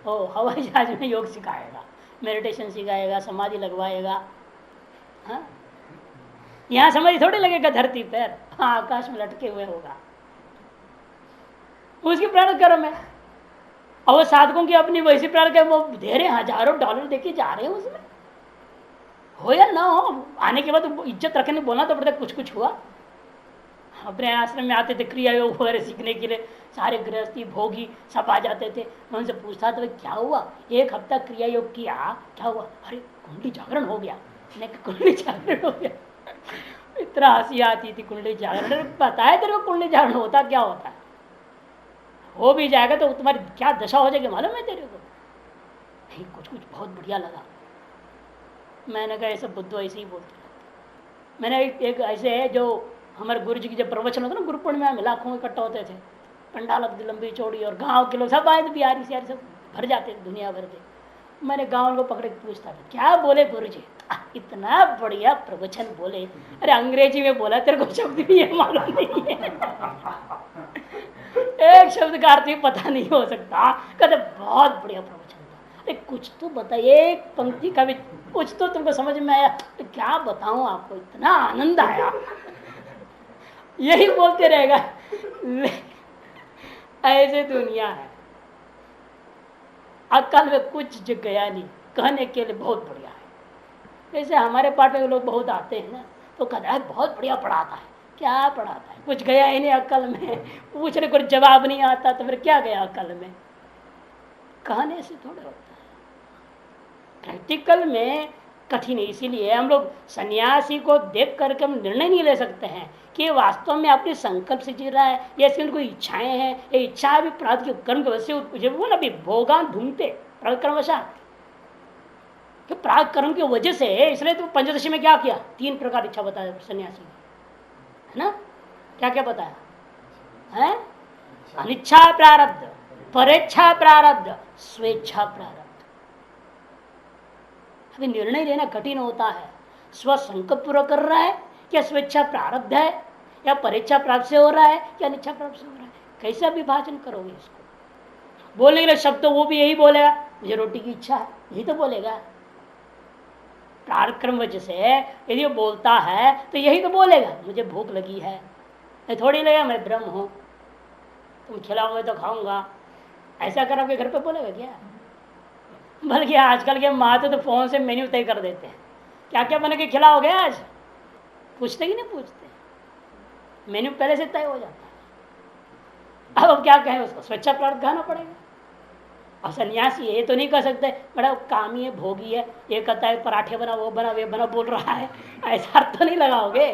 ओ हवाई जहाज में योग सिखाएगा, मेडिटेशन सिखाएगा, समाधि लगवाएगा। हाँ? यहाँ समाधि थोड़ी लगेगा धरती पर, हाँ आकाश में लटके हुए होगा, उसकी प्रारक्रम है। और वो साधकों की अपनी वैसी प्रारक्रम, वो दे रहे हजारों डॉलर देके जा रहे हैं, उसमें हो या ना हो, आने के बाद तो इज्जत रखने बोलना तो पड़ता, कुछ कुछ हुआ। अपने आश्रम में आते थे क्रिया योग वगैरह सीखने के लिए, सारे गृहस्थी भोगी सब आ जाते थे। मैं उनसे पूछता था क्या हुआ, एक हफ्ता क्रिया योग किया, क्या हुआ? अरे कुंडली जागरण हो गया। कुंडली जागरण हो गया, इतना हंसी आती थी। कुंडली जागरण पता है तेरे को कुंडली जागरण होता क्या होता है? हो भी जाएगा तो तुम्हारी क्या दशा हो जाएगी मालूम है तेरे को? नहीं, कुछ कुछ बहुत बढ़िया लगा। मैंने कहा ऐसा बुद्ध ऐसे ही बोलते रहते। मैंने एक ऐसे है जो हमारे गुरु जी की जब प्रवचन होता ना, गुरु पूर्णिमा में लाखों इकट्ठा होते थे, पंडाल लंबी चौड़ी, और गांव के लोग सब आए थे, बिहारी सियारी सब भर जाते थे, दुनिया भर के। मैंने गांव को पकड़ के पूछता था क्या बोले गुरु जी? इतना बढ़िया प्रवचन बोले। अरे अंग्रेजी में बोला, तेरे को शब्द भी है मालूम नहीं है। एक शब्द का अर्थ भी पता नहीं हो सकता। कहते बहुत बढ़िया प्रवचन था। अरे कुछ तो बताइए, एक पंक्ति का भी कुछ तो तुमको समझ में आया? क्या बताऊं आपको, इतना आनंद आया। यही बोलते रहेगा। ऐसे दुनिया है, अक्ल में कुछ जग गया नहीं, कहने के लिए बहुत बढ़िया है। जैसे हमारे पाठ में लोग बहुत आते हैं ना, तो कहता है बहुत बढ़िया पढ़ाता है। क्या पढ़ाता है? कुछ गया ही नहीं अक्ल में, पूछने को जवाब नहीं आता तो फिर क्या गया अक्ल में? कहने से थोड़ा होता है, प्रैक्टिकल में कठिन है। इसीलिए हम लोग सन्यासी को देख करके हम निर्णय नहीं ले सकते हैं कि वास्तव में अपने संकल्प से जी रहा है या इसकी कोई इच्छाएं हैं। ये इच्छा भी प्रार्थ के कर्म की वजह से, वो ना भी भोगान ढूंढते प्राकृतिक कि प्राग कर्म की वजह से। इसलिए तो पंचदशी में क्या किया? 3 प्रकार इच्छा बताया सन्यासी है ना। क्या क्या बताया है? अनिच्छा प्रारब्ध, परेच्छा प्रारब्ध, स्वेच्छा प्रारब्ध। अभी निर्णय लेना कठिन होता है, स्व संकल्प पूरा कर रहा है क्या स्वेच्छा प्रारब्ध है, या परेच्छा प्राप्त से हो रहा है, या अनिच्छा प्राप्त से हो रहा है। कैसा विभाजन करोगे इसको? बोलने के लिए शब्द तो वो भी यही बोलेगा, मुझे रोटी की इच्छा है, यही तो बोलेगा। प्रारक्रम वजह से यदि वो बोलता है तो यही तो बोलेगा, मुझे भूख लगी है। थोड़ी लगेगा मैं ब्रह्म हूं, तुम खिलाओगे तो खाऊंगा। ऐसा कर आपके घर पे बोलेगा क्या? बल्कि आजकल के माँ तो फोन से मेन्यू तय कर देते हैं, क्या क्या बना के खिलाओगे आज, पूछते कि नहीं पूछते, मेन्यू पहले से तय हो जाता है। अब क्या कहें उसको, स्वेच्छा प्राप्त खाना पड़ेगा। अब सन्यासी ये तो नहीं कर सकते बड़ा कामी है, भोगी है, ये कहता है पराठे बना, वो बना, वे बना बोल रहा है, ऐसा अर्थ तो नहीं लगाओगे।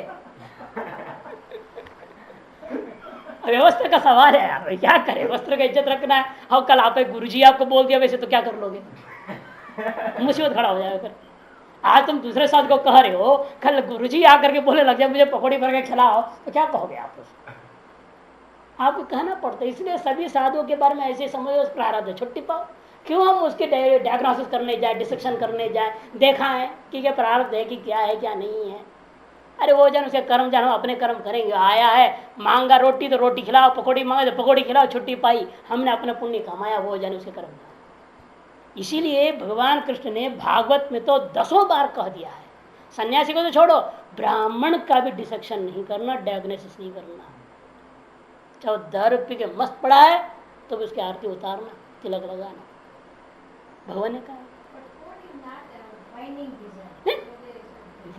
व्यवस्था का सवाल है यार, क्या करें, वस्त्र का इज्जत रखना है। और कल आप गुरुजी आपको बोल दिया वैसे तो क्या कर लोगे, मुसीबत खड़ा हो जाएगा फिर। आज तुम दूसरे साथ को कह रहे हो, कल गुरुजी आकर के बोले लग जाए मुझे पकौड़ी भर के खिलाओ, तो क्या कहोगे आप उसको? आपको कहना पड़ता है। इसलिए सभी साधुओं के बारे में ऐसे समझो प्रारब्ध है, छुट्टी पाओ। क्यों हम उसके डायग्नोसिस करने जाए, डिसेक्शन करने जाए, देखा है कि क्या प्रारब्ध है कि क्या है क्या नहीं है। अरे वो जन उसके कर्म जानो, अपने कर्म करेंगे। आया है मांगा रोटी तो रोटी खिलाओ, पकौड़ी मांगा तो पकौड़ी खिलाओ, छुट्टी पाई, हमने अपना पुण्य कमाया, वो जन उसके कर्म जानो। इसीलिए भगवान कृष्ण ने भागवत में तो 10 बार कह दिया है, सन्यासी को तो छोड़ो, ब्राह्मण का भी डिसेक्शन नहीं करना, डायग्नोसिस नहीं करना। चाहे 10 रुपये के मस्त पड़ा है तो उसकी आरती उतारना, तिलक लगाना, भगवान ने कहा।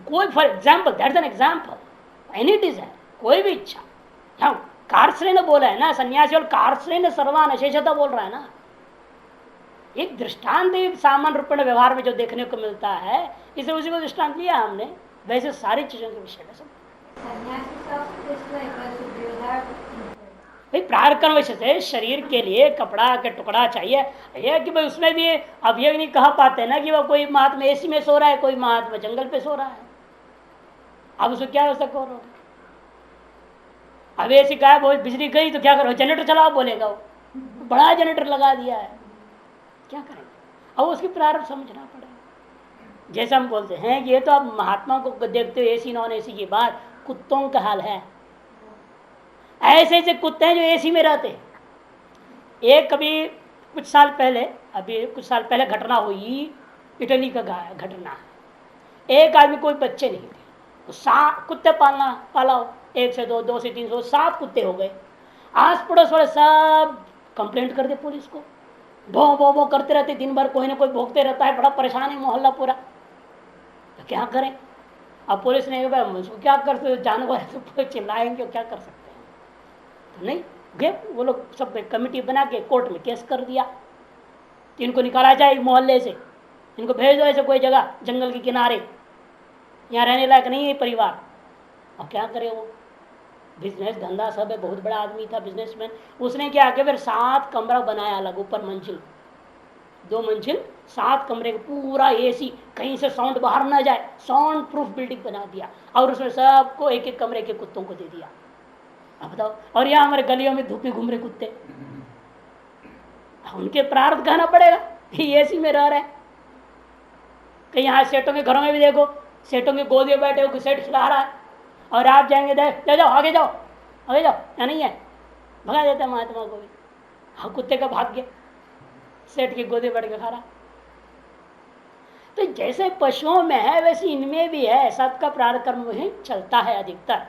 कोई for example, that's an example, any desire, कोई भी इच्छा। हाँ, कार्श्रेय ने बोला है ना, सन्यासी और कार्श्रेय ने सर्वान अशेषता बोल रहा है ना। एक दृष्टांत सामान्य रूप में व्यवहार में जो देखने को मिलता है, इसे उसी को दृष्टांत लिया हमने। वैसे सारी चीजों के विषय में सब भाई प्रारकर्म वैसे से शरीर के लिए कपड़ा का टुकड़ा चाहिए। यह कि भाई उसमें भी अब ये नहीं कह पाते ना कि वह कोई महात्मा एसी में सो रहा है, कोई महात्मा जंगल पे सो रहा है, अब उसको क्या व्यवस्था करोगे? अब ऐसी गायब हो, बिजली गई तो क्या करो, जनरेटर चलाओ बोलेगा, वो बड़ा जनरेटर लगा दिया है, क्या करेंगे? अब उसकी प्रारंभ समझना पड़ेगा। जैसे हम बोलते हैं कि ये तो अब महात्मा को देखते हुए एसी नॉन एसी की बात, कुत्तों का हाल है। ऐसे ऐसे कुत्ते हैं जो एसी में रहते हैं। एक कभी कुछ साल पहले, अभी कुछ साल पहले घटना हुई, इटली का घटना। एक आदमी, कोई बच्चे नहीं थे, तो कुत्ते पाला हो, 1 से 2, 2 से 300, 7 कुत्ते हो गए। आस पड़ोस वाले सब कंप्लेंट कर दे पुलिस को, भो भो भो करते रहते दिन भर, कोई ना कोई भोगते रहता है, बड़ा परेशान है मोहल्ला पूरा। तो क्या करें? अब पुलिस ने उसको क्या करते, जानवर तो चिल्लाएंगे, क्या कर सकते हैं? तो नहीं गए वो लोग, सब कमेटी बना के कोर्ट में केस कर दिया, इनको निकाला जाए मोहल्ले से, इनको भेज दो ऐसे कोई जगह जंगल के किनारे, यहाँ रहने लायक नहीं है परिवार। और क्या करे वो, बिजनेस धंधा सब है, बहुत बड़ा आदमी था बिजनेसमैन। उसने क्या किया, फिर 7 कमरा बनाया अलग, ऊपर मंजिल, 2 मंजिल, 7 कमरे का पूरा एसी, कहीं से साउंड बाहर ना जाए, साउंड प्रूफ बिल्डिंग बना दिया। और उसमें सबको एक एक कमरे के कुत्तों को दे दिया। अब बताओ, और यहाँ हमारे गलियों में धूप में घूम रहे कुत्ते, उनके प्रार्थ कहना पड़ेगा, एसी में रह रहे। कहीं यहाँ सेठों के घरों में भी देखो, सेठों के गोद में बैठे हो, सेठ खिला रहा है, और आप जाएंगे ले जाओ आगे जाओ, आगे जाओ, या नहीं है, भगा देता है महात्मा को भी। हाँ, कुत्ते का भाग्य, सेठ की गोदे बैठ के खा रहा। तो जैसे पशुओं में है वैसे इनमें भी है, सबका प्रारब्ध कर्म ही चलता है अधिकतर।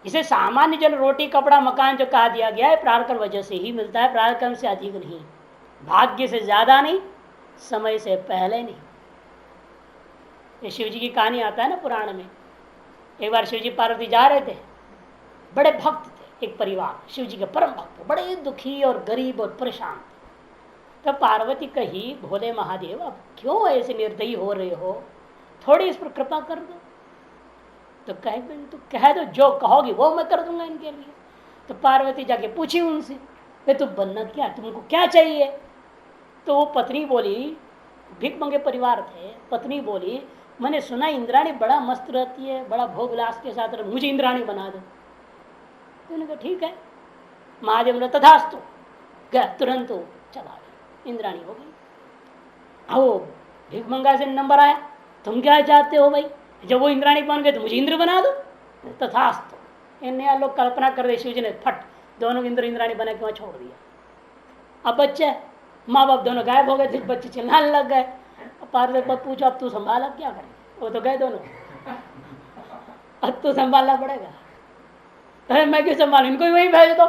इसे सामान्य जल रोटी कपड़ा मकान जो कहा दिया गया है, प्रारब्ध कर्म वजह से ही मिलता है, प्रारब्ध कर्म से अधिक नहीं, भाग्य से ज्यादा नहीं, समय से पहले नहीं। ये शिव जी की कहानी आता है ना पुराण में। एक बार शिव जी पार्वती जा रहे थे, बड़े भक्त थे, एक परिवार शिव जी के परम भक्त, बड़े दुखी और गरीब और परेशान थे। तो पार्वती कही, भोले महादेव अब क्यों ऐसे निर्दयी हो रहे हो, थोड़ी इस पर कृपा कर दो। तो कह दो जो कहोगी वो मैं कर दूंगा इनके लिए। तो पार्वती जाके पूछी उनसे, वे तो बनना क्या, तुमको क्या चाहिए? तो वो पत्नी बोली, भिख मंगे परिवार थे, पत्नी बोली, मैंने सुना इंद्राणी बड़ा मस्त रहती है, बड़ा भोग विलास के साथ, मुझे इंद्राणी बना दो। तो उन्होंने कहा ठीक है। महादेव ने तथास्तु गया, तुरंत चला गया, इंद्राणी हो गई। आओ भिख मंगा से नंबर आया, तुम क्या चाहते हो भाई? जब वो इंद्राणी बन गए तो मुझे इंद्र बना दो। तथास्तु। इन लोग कल्पना कर दे, शिव जी ने फट दोनों इंद्र इंद्राणी बना के वहां छोड़ दिया। अब बच्चे माँ बाप दोनों गायब हो गए थे, बच्चे चिल्लाने लग गए। पार्वती पूछो अब तू संभाला, क्या करे, वो तो गए दोनों, अब तू संभालना पड़ेगा। अरे मैं क्यों संभालू, इनको भी वहीं भेज दो।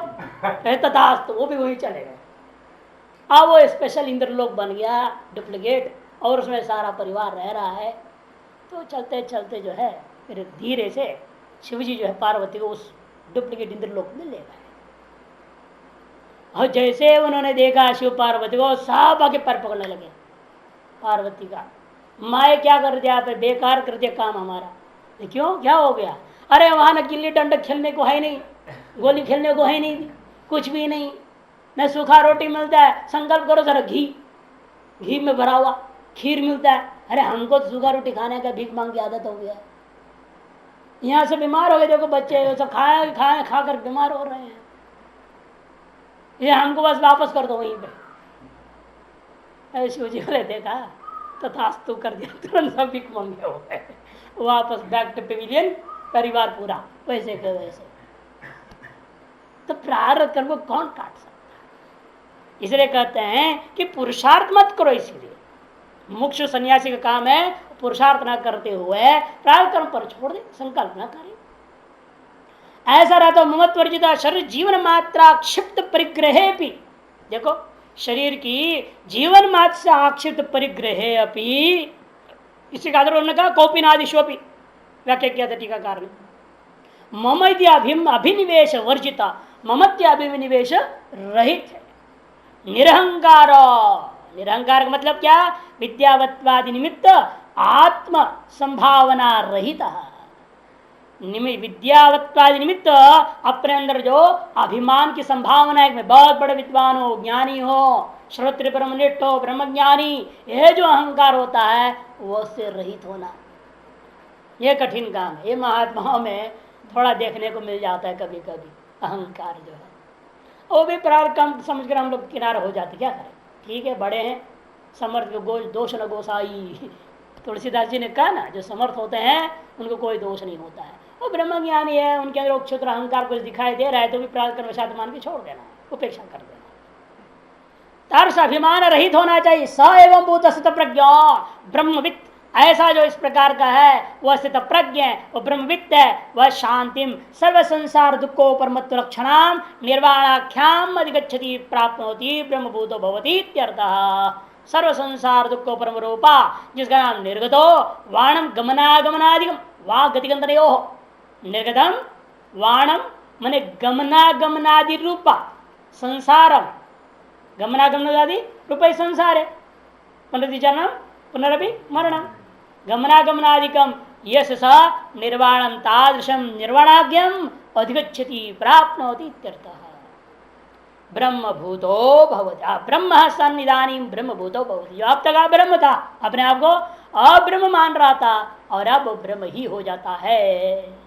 तथास्तु, वो भी वहीं चले गए। अब वो स्पेशल इंद्रलोक बन गया डुप्लीकेट, और उसमें सारा परिवार रह रहा है। तो चलते चलते जो है फिर धीरे से शिवजी जो है पार्वती को उस डुप्लीकेट इंद्रलोक में ले गए। और जैसे उन्होंने देखा शिव पार्वती को, सब आके पैर पकड़ने लगे पार्वती का। माए क्या कर दिया आप, बेकार कर दिया काम हमारा। क्यों, क्या हो गया? अरे वहां ना गिल्ली डंडा खेलने को है नहीं, गोली खेलने को है नहीं, कुछ भी नहीं, न सूखा रोटी मिलता है, संकल्प करो जरा घी में भरा हुआ खीर मिलता है। अरे हमको तो सूखा रोटी खाने का भीख मांग की आदत हो गया, यहाँ से बीमार हो गए, देखो बच्चे सब खा कर बीमार हो रहे हैं, ये हमको बस वापस कर दो वहीं पे। शिव जी ने देखा तथास्तु कर दिया, तुरंत सब भीख मांगे हो गए वापस बैक टू पेविलियन, परिवार पूरा वैसे के वैसे। तो प्रारब्ध कर्म को कौन काट सकता है? इसलिए कहते हैं कि पुरुषार्थ मत करो। इसलिए मुक्ष सन्यासी का काम है पुरुषार्थ न करते हुए प्रारब्ध कर्म पर छोड़ दे, संकल्प न करे। ऐसा रहता ममत्व वर्जिता शरीर जीवन मात्रा क्षिप्त परिग्रहे भी, देखो शरीर की जीवन मात्र से आक्षिप्त परिग्रहे अपि, इसी का उन्होंने कहा कौपिनादिशोपि, व्याख्या किया था टीकाकार ने। अभिनिवेश वर्जिता, ममत्य अभिनिवेश रहित है, निरहंकार। निरहंकार का मतलब क्या? विद्यावत्वादि निमित्त आत्म संभावना रहित। विद्यावत्वादि निमित्त अपने अंदर जो अभिमान की संभावना है, मैं बहुत बड़े विद्वान हो, ज्ञानी हो, श्रोत्र ब्रह्मनिष्ठ हो, ब्रह्मज्ञानी, यह जो अहंकार होता है वो से रहित होना, यह कठिन काम है। ये महात्माओं में थोड़ा देखने को मिल जाता है कभी कभी अहंकार जो है, वो भी प्रारब्ध कम समझ कर हम लोग किनारा हो जाते, क्या करें, ठीक है बड़े हैं, समर्थ दोष न गोसाई, तुलसीदास जी ने कहा ना, जो समर्थ होते हैं उनको कोई दोष नहीं होता है। वो ब्रह्मज्ञानी है, उनके अंदर क्षुद्र अहंकार कुछ दिखाई दे रहा है तो भी प्रारब्ध कर्म मान के छोड़ देना, उपेक्षा कर देना। तर्स अभिमान रहित होना चाहिए। स एवं भूत स्थित प्रज्ञा ब्रह्मविद, ऐसा जो इस प्रकार का है वह स्थित प्रज्ञ है, वह ब्रह्मविद है, वह शांतिम सर्व संसार दुखो परमत्व लक्षणाम निर्वाणाख्याम अधिगच्छति प्राप्त होती ब्रह्मभूतो भवती इत्यर्थः। सर्व संसार दुखो परम रूपा, जिसका नाम निर्गतो वाणम गमनागमनादिगम, वाह गतिगंतनयो, निर्गतम वाणम मने गमनागमनादि रूपा, संसारम गमनागमनादि रूपा संसार है, पुनर्जन्म पुनरपि मरणम, गमनागमनादिकम यश स निर्वाणम तादृशम निर्वाणाज्ञम अधिगच्छति प्राप्नोति इत्यर्थः। ब्रह्मभूतो भवति, ब्रह्म सन्निधानी ब्रह्मभूतो भवति। जो अब तक ब्रह्म था, अपने आप को अब्रह्म मान रहा था और अब ब्रह्म ही हो जाता है।